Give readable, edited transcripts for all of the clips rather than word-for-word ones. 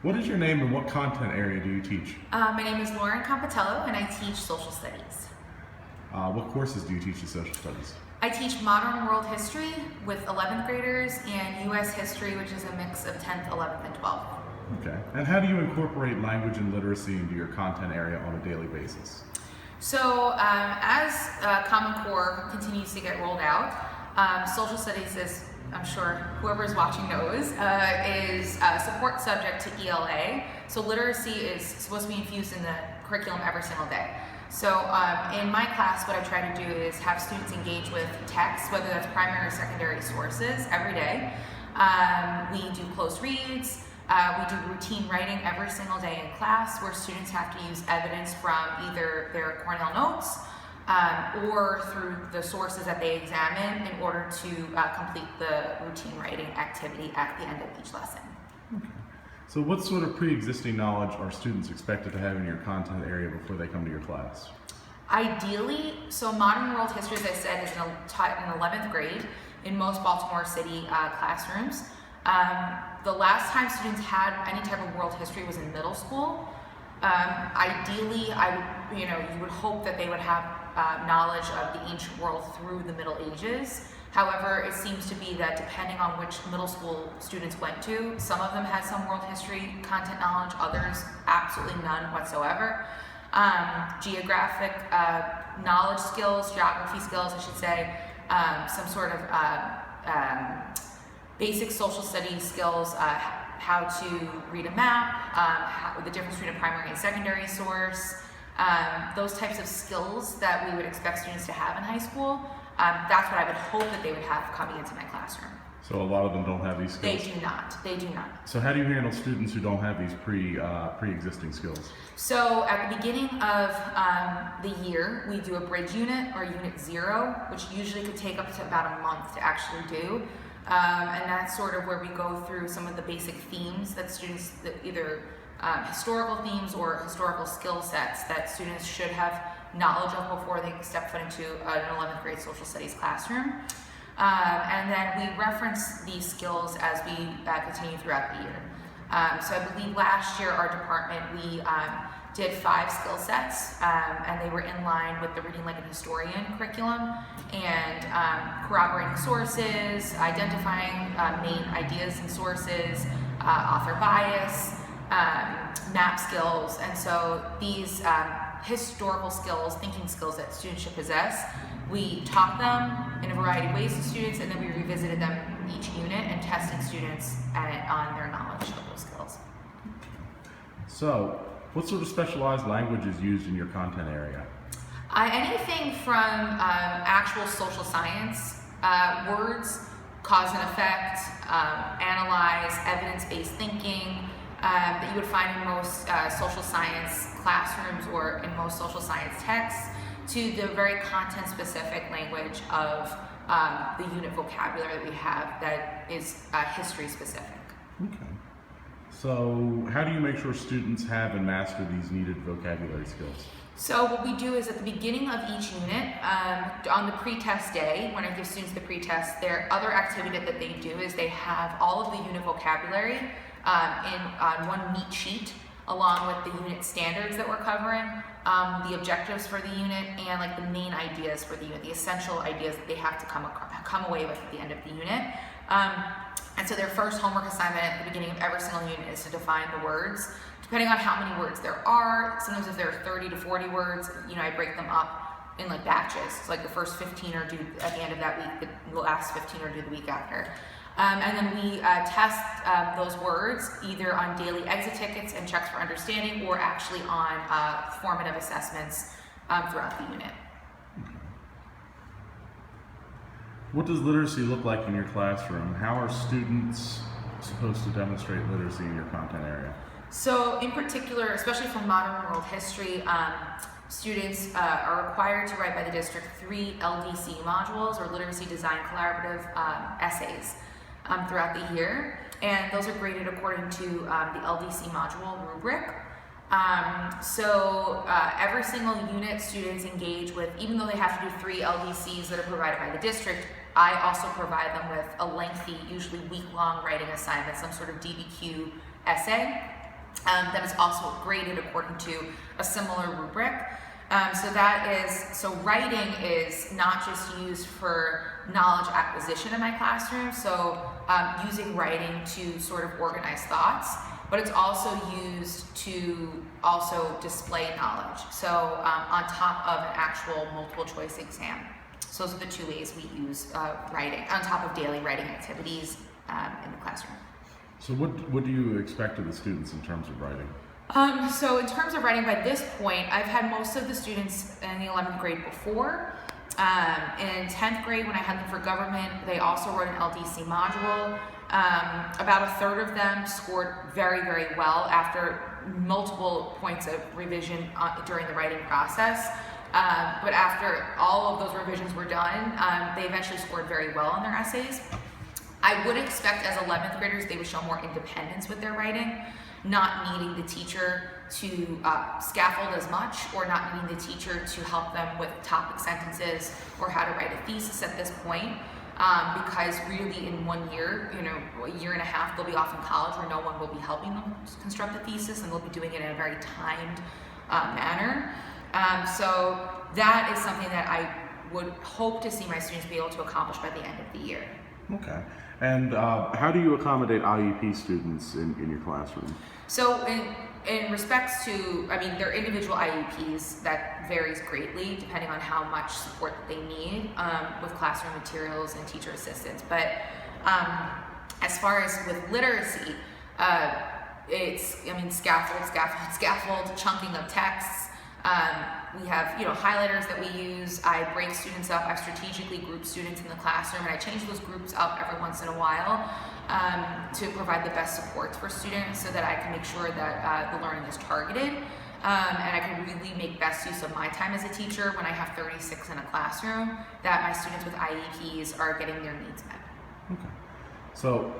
What is your name and what content area do you teach? My name is Lauren Compitello and I teach social studies. What courses do you teach in social studies? I teach modern world history with 11th graders and U.S. history, which is a mix of 10th, 11th, and 12th. Okay. And how do you incorporate language and literacy into your content area on a daily basis? So as Common Core continues to get rolled out, social studies, as I'm sure whoever is watching knows, is a support subject to ELA. So literacy is supposed to be infused in the curriculum every single day. So in my class, what I try to do is have students engage with text, whether that's primary or secondary sources, every day. We do close reads. We do routine writing every single day in class where students have to use evidence from either their Cornell notes or through the sources that they examine in order to complete the routine writing activity at the end of each lesson. Okay. So what sort of pre-existing knowledge are students expected to have in your content area before they come to your class? Ideally, so modern world history, as I said, is taught in 11th grade in most Baltimore City classrooms. The last time students had any type of world history was in middle school. Ideally, you would hope that they would have knowledge of the ancient world through the Middle Ages. However, it seems to be that depending on which middle school students went to, some of them had some world history content knowledge, others absolutely none whatsoever. Geographic knowledge skills, geography skills, I should say, some sort of basic social studies skills, how to read a map, the difference between a primary and secondary source, those types of skills that we would expect students to have in high school. That's what I would hope that they would have coming into my classroom. So a lot of them don't have these skills? They do not. They do not. So how do you handle students who don't have these pre-existing skills? So at the beginning of the year, we do a bridge unit or unit 0, which usually could take up to about a month to actually do. And that's sort of where we go through some of the basic themes that students, either historical themes or historical skill sets that students should have knowledge of before they step foot into an 11th grade social studies classroom. And then we reference these skills as we continue throughout the year. So I believe last year our department, we did 5 skill sets, and they were in line with the Reading Like a Historian curriculum, and corroborating sources, identifying main ideas and sources, author bias, map skills, and so these historical skills, thinking skills that students should possess, we taught them in a variety of ways to students, and then we revisited them each unit and tested students on their knowledge of those skills. So, what sort of specialized language is used in your content area? Anything from actual social science, words, cause and effect, analyze, evidence-based thinking, that you would find in most social science classrooms or in most social science texts, to the very content-specific language of the unit vocabulary that we have that is history-specific. Okay. So how do you make sure students have and master these needed vocabulary skills? So what we do is at the beginning of each unit, on the pre-test day, when I give students the pre-test, their other activity that they do is they have all of the unit vocabulary on one neat sheet, along with the unit standards that we're covering, the objectives for the unit, and like the main ideas for the unit, the essential ideas that they have to come away with at the end of the unit. And so their first homework assignment at the beginning of every single unit is to define the words. Depending on how many words there are, sometimes if there are 30 to 40 words, I break them up in like batches. So like the first 15 are due at the end of that week, the last 15 are due the week after. And then we test those words either on daily exit tickets and checks for understanding, or actually on formative assessments throughout the unit. What does literacy look like in your classroom? How are students supposed to demonstrate literacy in your content area? So in particular, especially for modern world history, students are required to write by the district 3 LDC modules, or Literacy Design Collaborative essays, throughout the year, and those are graded according to the LDC module rubric. So every single unit students engage with, even though they have to do 3 LDCs that are provided by the district, I also provide them with a lengthy, usually week-long writing assignment, some sort of DBQ essay. that is also graded according to a similar rubric. So writing is not just used for knowledge acquisition in my classroom, so using writing to sort of organize thoughts, but it's also used to also display knowledge, so on top of an actual multiple choice exam. So those are the two ways we use writing, on top of daily writing activities in the classroom. So what do you expect of the students in terms of writing? So in terms of writing, by this point, I've had most of the students in the 11th grade before. In 10th grade, when I had them for government, they also wrote an LDC module. About a third of them scored very, very well after multiple points of revision during the writing process. But after all of those revisions were done, they eventually scored very well on their essays. I would expect as 11th graders, they would show more independence with their writing, not needing the teacher to scaffold as much, or not needing the teacher to help them with topic sentences or how to write a thesis at this point. Because really in 1 year, a year and a half, they'll be off in college where no one will be helping them construct a thesis, and they'll be doing it in a very timed manner. So that is something that I would hope to see my students be able to accomplish by the end of the year. Okay. And how do you accommodate IEP students in your classroom? So in respects to, their individual IEPs, that varies greatly depending on how much support that they need with classroom materials and teacher assistance. But as far as with literacy, it's, scaffold, chunking of texts. We have, highlighters that we use. I break students up. I strategically group students in the classroom, and I change those groups up every once in a while to provide the best supports for students, so that I can make sure that the learning is targeted, and I can really make best use of my time as a teacher when I have 36 in a classroom, that my students with IEPs are getting their needs met. Okay. So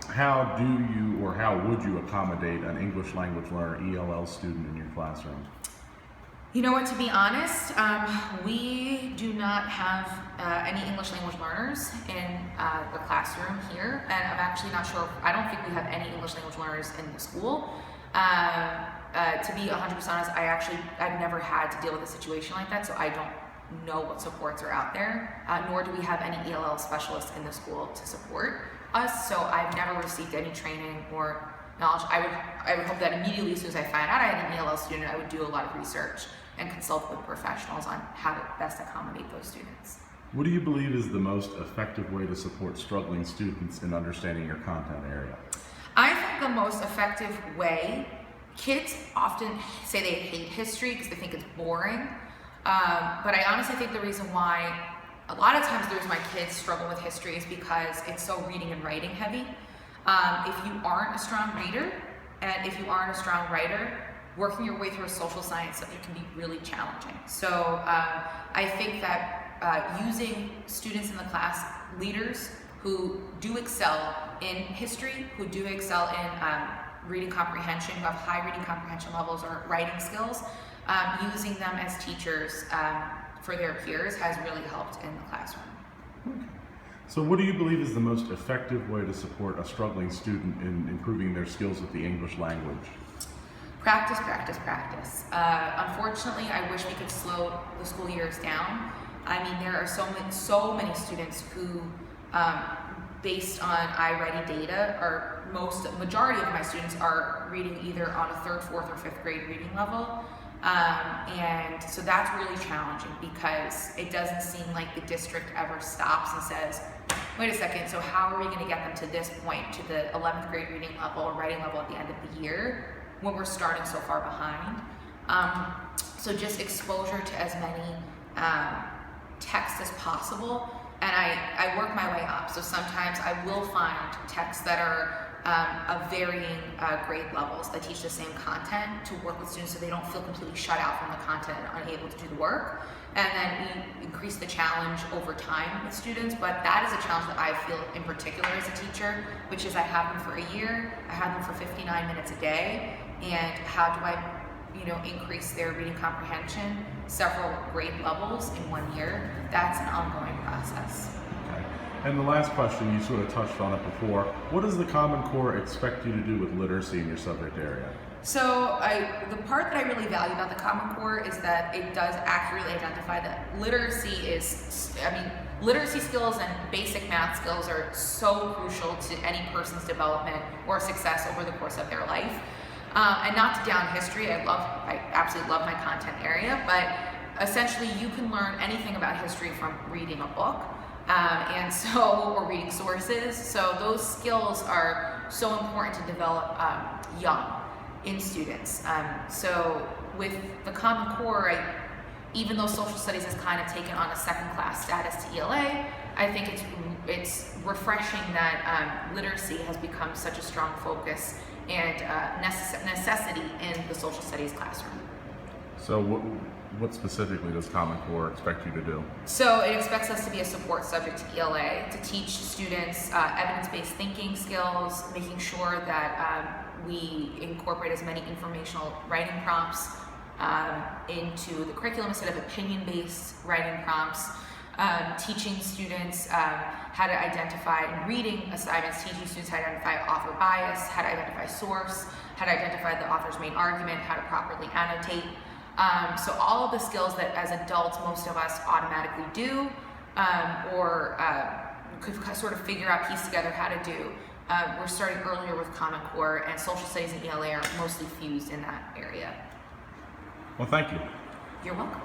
how do you, or how would you accommodate an English language learner, ELL student in your classroom? You know what, to be honest, we do not have any English language learners in the classroom here, and I'm actually not sure, I don't think we have any English language learners in the school. To be 100% honest, I've never had to deal with a situation like that, so I don't know what supports are out there, nor do we have any ELL specialists in the school to support us, so I've never received any training or knowledge. I would hope that immediately as soon as I find out I had an ELL student, I would do a lot of research and consult with professionals on how to best accommodate those students. What do you believe is the most effective way to support struggling students in understanding your content area? I think the most effective way, kids often say they hate history because they think it's boring, but I honestly think the reason why a lot of times my kids struggle with history is because it's so reading and writing heavy. If you aren't a strong reader, and if you aren't a strong writer, working your way through a social science subject can be really challenging. So I think that using students in the class, leaders who do excel in history, who do excel in reading comprehension, who have high reading comprehension levels or writing skills, using them as teachers for their peers has really helped in the classroom. Okay. So what do you believe is the most effective way to support a struggling student in improving their skills with the English language? Practice, practice, practice. Unfortunately, I wish we could slow the school years down. There are so many students who, based on iReady data, majority of my students are reading either on a 3rd, 4th, or 5th grade reading level. And so that's really challenging because it doesn't seem like the district ever stops and says, wait a second, so how are we going to get them to this point, to the 11th grade reading level or writing level at the end of the year when we're starting so far behind? So just exposure to as many texts as possible, and I work my way up. So sometimes I will find texts that are of varying grade levels that teach the same content to work with students so they don't feel completely shut out from the content and unable to do the work. And then we increase the challenge over time with students, but that is a challenge that I feel in particular as a teacher, which is I have them for a year, I have them for 59 minutes a day, and how do I increase their reading comprehension several grade levels in 1 year? That's an ongoing process. Okay. And the last question, you sort of touched on it before. What does the Common Core expect you to do with literacy in your subject area? So the part that I really value about the Common Core is that it does accurately identify that literacy literacy skills and basic math skills are so crucial to any person's development or success over the course of their life. And not to down history, I absolutely love my content area, but essentially you can learn anything about history from reading a book, or reading sources. So those skills are so important to develop young in students. So with the Common Core, even though social studies has kind of taken on a second class status to ELA, I think it's refreshing that literacy has become such a strong focus and necessity in the social studies classroom. So what specifically does Common Core expect you to do? So it expects us to be a support subject to ELA, to teach students evidence-based thinking skills, making sure that we incorporate as many informational writing prompts into the curriculum instead of opinion-based writing prompts, teaching students how to identify, in reading assignments, teaching students how to identify author bias, how to identify source, how to identify the author's main argument, how to properly annotate. So all of the skills that as adults most of us automatically do could sort of figure out, piece together how to do. We're starting earlier with Common Core, and social studies and ELA are mostly fused in that area. Well, thank you. You're welcome.